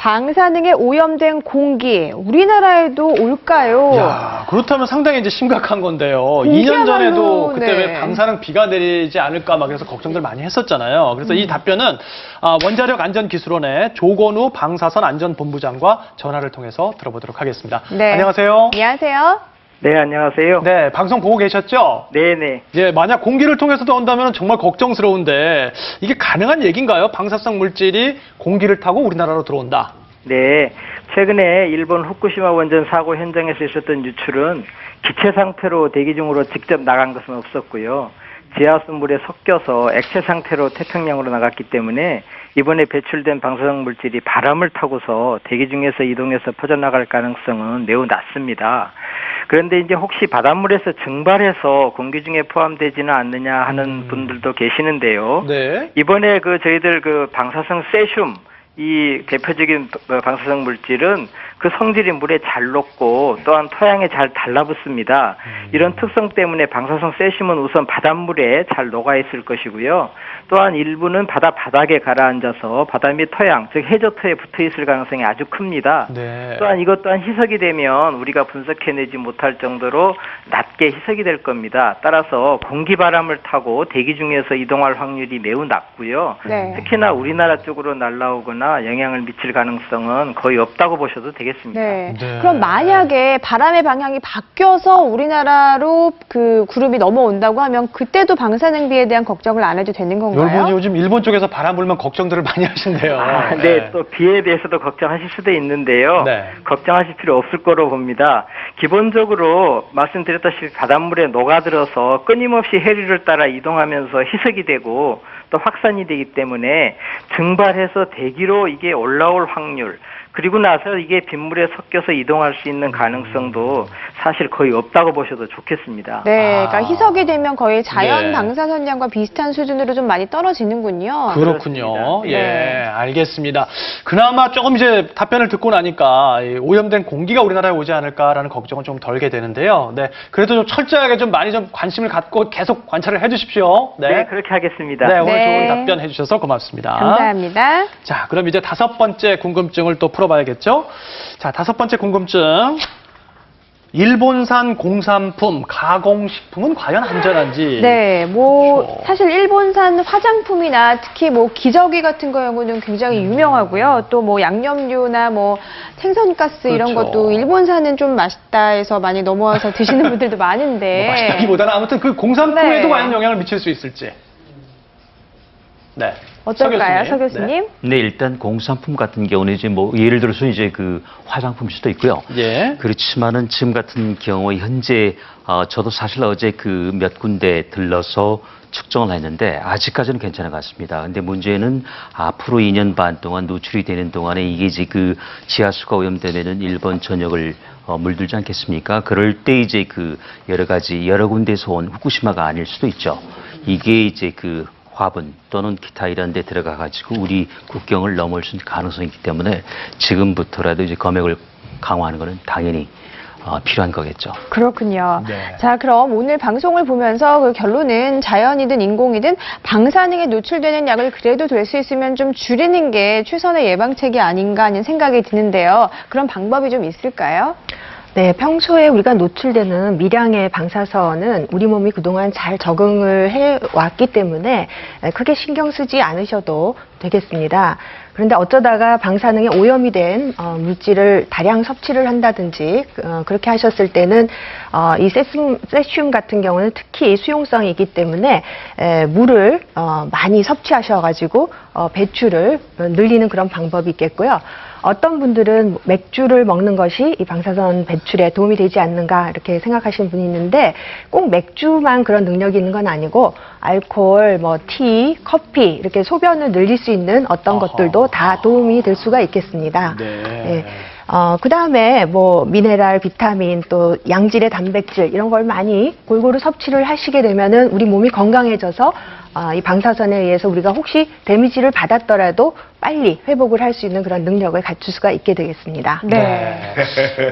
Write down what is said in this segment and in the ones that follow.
방사능에 오염된 공기, 우리나라에도 올까요? 야, 그렇다면 상당히 이제 심각한 건데요. 공기야말로, 2년 전에도 그때 네. 왜 방사능 비가 내리지 않을까 막 그래서 걱정들 많이 했었잖아요. 그래서 이 답변은 원자력 안전기술원의 조건우 방사선 안전본부장과 전화를 통해서 들어보도록 하겠습니다. 네. 안녕하세요. 안녕하세요. 네, 안녕하세요. 네, 방송 보고 계셨죠? 네네. 예, 만약 공기를 통해서도 온다면 정말 걱정스러운데 이게 가능한 얘기인가요? 방사성 물질이 공기를 타고 우리나라로 들어온다. 네. 최근에 일본 후쿠시마 원전 사고 현장에서 있었던 유출은 기체 상태로 대기 중으로 직접 나간 것은 없었고요. 지하수 물에 섞여서 액체 상태로 태평양으로 나갔기 때문에 이번에 배출된 방사성 물질이 바람을 타고서 대기 중에서 이동해서 퍼져나갈 가능성은 매우 낮습니다. 그런데 이제 혹시 바닷물에서 증발해서 공기 중에 포함되지는 않느냐 하는 분들도 계시는데요. 네. 이번에 저희들 방사성 세슘, 이 대표적인 방사성 물질은 그 성질이 물에 잘 녹고 또한 토양에 잘 달라붙습니다. 이런 특성 때문에 방사성 세슘은 우선 바닷물에 잘 녹아 있을 것이고요. 또한 일부는 바다 바닥에 가라앉아서 바다 및 토양, 즉 해저터에 붙어 있을 가능성이 아주 큽니다. 네. 또한 이것 또한 희석이 되면 우리가 분석해내지 못할 정도로 낮게 희석이 될 겁니다. 따라서 공기바람을 타고 대기 중에서 이동할 확률이 매우 낮고요. 네. 특히나 우리나라 쪽으로 날아오거나 영향을 미칠 가능성은 거의 없다고 보셔도 되겠습니다. 네. 네. 그럼 만약에 바람의 방향이 바뀌어서 우리나라로 그 구름이 넘어온다고 하면 그때도 방사능비에 대한 걱정을 안 해도 되는 건가요? 여러분이 요즘 일본 쪽에서 바람 불면 걱정들을 많이 하신대요. 네, 또 비에 대해서도 걱정하실 수도 있는데요. 네. 걱정하실 필요 없을 거로 봅니다. 기본적으로 말씀드렸다시피 바닷물에 녹아들어서 끊임없이 해류를 따라 이동하면서 희석이 되고 또 확산이 되기 때문에 증발해서 대기로 이게 올라올 확률, 그리고 나서 이게 빗물에 섞여서 이동할 수 있는 가능성도 사실 거의 없다고 보셔도 좋겠습니다. 네, 그러니까 희석이 되면 거의 자연 예. 방사선량과 비슷한 수준으로 좀 많이 떨어지는군요. 그렇군요. 그렇습니다. 예, 네. 알겠습니다. 그나마 조금 이제 답변을 듣고 나니까 이 오염된 공기가 우리나라에 오지 않을까라는 걱정은 좀 덜게 되는데요. 네, 그래도 좀 철저하게 좀 많이 좀 관심을 갖고 계속 관찰을 해주십시오. 네, 그렇게 하겠습니다. 네, 오늘 네. 좋은 답변 해주셔서 고맙습니다. 감사합니다. 자, 그럼 이제 5번째 궁금증을 또 풀어봐야겠죠? 자, 5번째 궁금증. 일본산 공산품, 가공식품은 과연 안전한지? 네, 뭐 그렇죠. 사실 일본산 화장품이나 특히 뭐 기저귀 같은 경우는 굉장히 유명하고요. 또 뭐 양념류나 뭐 생선가스 이런 그렇죠. 것도 일본산은 좀 맛있다 해서 많이 넘어와서 드시는 분들도 많은데. 뭐 맛있다기보다는 아무튼 그 공산품에도 네. 과연 영향을 미칠 수 있을지. 네. 어떨까요, 서 네. 교수님? 네, 일단 공산품 같은 경우는 이제 뭐 예를 들어서 이제 그 화장품일 수도 있고요. 예. 그렇지만은 지금 같은 경우 현재 저도 사실 어제 그 몇 군데 들러서 측정을 했는데 아직까지는 괜찮은 것 같습니다. 근데 문제는 앞으로 2년 반 동안 노출이 되는 동안에 이게 이제 그 지하수가 오염되면은 일본 전역을 물들지 않겠습니까? 그럴 때 이제 그 여러 군데서 온 후쿠시마가 아닐 수도 있죠. 이게 이제 그 화분 또는 기타 이런 데 들어가 가지고 우리 국경을 넘을 수 있는 가능성이 있기 때문에 지금부터라도 이제 검역을 강화하는 것은 당연히 필요한 거겠죠. 그렇군요. 네. 자, 그럼 오늘 방송을 보면서 그 결론은 자연이든 인공이든 방사능에 노출되는 약을 그래도 될 수 있으면 좀 줄이는 게 최선의 예방책이 아닌가 하는 생각이 드는데요. 그런 방법이 좀 있을까요? 네, 평소에 우리가 노출되는 미량의 방사선은 우리 몸이 그동안 잘 적응을 해왔기 때문에 크게 신경 쓰지 않으셔도 되겠습니다. 그런데 어쩌다가 방사능에 오염이 된 물질을 다량 섭취를 한다든지 그렇게 하셨을 때는 이 세슘 같은 경우는 특히 수용성이 있기 때문에 물을 많이 섭취하셔가지고 배출을 늘리는 그런 방법이 있겠고요. 어떤 분들은 맥주를 먹는 것이 이 방사선 배출에 도움이 되지 않는가 이렇게 생각하시는 분이 있는데 꼭 맥주만 그런 능력이 있는 건 아니고 알코올, 뭐 티, 커피 이렇게 소변을 늘릴 수 있는 어떤 아하. 것들도 다 도움이 될 수가 있겠습니다. 네. 그 다음에 뭐 미네랄, 비타민, 또 양질의 단백질 이런 걸 많이 골고루 섭취를 하시게 되면은 우리 몸이 건강해져서 이 방사선에 의해서 우리가 혹시 데미지를 받았더라도 빨리 회복을 할 수 있는 그런 능력을 갖출 수가 있게 되겠습니다. 네.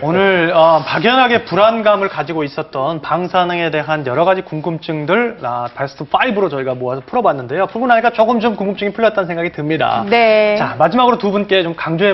오늘 막연하게 불안감을 가지고 있었던 방사능에 대한 여러 가지 궁금증들 베스트 5로 저희가 모아서 풀어봤는데요. 풀고 나니까 조금 좀 궁금증이 풀렸다는 생각이 듭니다. 네. 자, 마지막으로 두 분께 좀 강조해